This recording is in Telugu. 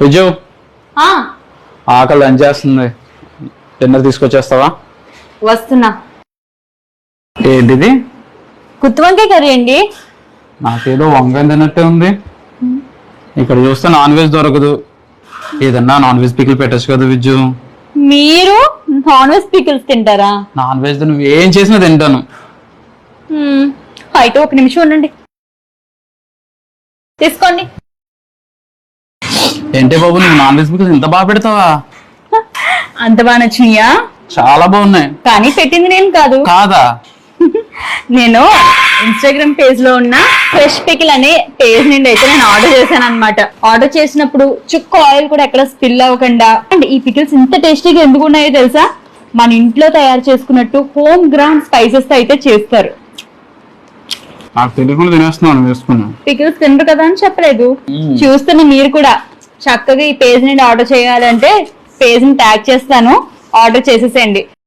విజు ఆకలి లంచ్ చేస్తుంది, డిన్నర్ తీసుకొచ్చేస్తావా? వస్తున్నా. ఏంటిది? గుత్తి వంకాయ కర్రీ అండి. నాకేదో వంకాయ తిన్నట్టే ఉంది. ఇక్కడ చూస్తే నాన్ వెజ్ దొరకదు, ఏదన్నా నాన్ వెజ్ పికిల్ పెట్టచ్చు కదా విజు. మీరు నాన్ వెజ్ పికిల్స్ తింటారా? నాన్ వెజ్ నువ్వు ఏం చేసినా తింటాను. అయితే ఒక నిమిషం ఉండండి, తీసుకోండి. ఏంటే బాబు, నువ్వు నాన్ వెజ్ పికిల్స్ ఇంత బాగా పెడతావా? అంత బాగా నచ్చినాయా? చాలా బాగున్నాయి. కానీ పెట్టింది నేను కాదు. కాదా? నేను ఇన్స్టాగ్రామ్ పేజ్ లో ఉన్న ఫ్రెష్ పికిల్ అనే పేజ్ నుండి అయితే నేను ఆర్డర్ చేశాను అనమాట. ఆర్డర్ చేసినప్పుడు చుక్క ఆయిల్ కూడా ఎక్కడ స్పిల్ అవ్వకుండా. అండ్ ఈ పికిల్స్ ఇంత టేస్టీగా ఎందుకు ఉన్నాయో తెలుసా? మన ఇంట్లో తయారు చేసుకున్నట్టు హోమ్ గ్రౌండ్ స్పైసెస్ తో అయితే చేస్తారు. నాకు తెలియకుండా తినేస్తున్నాను వేసుకున్నా. పికిల్స్ తినరు కదా అని చెప్పలేదు. చూస్తున్న మీరు కూడా చక్కగా ఈ పేజ్ నుండి ఆర్డర్ చేయాలంటే పేజ్ ని ట్యాగ్ చేస్తాను, ఆర్డర్ చేసేసేయండి.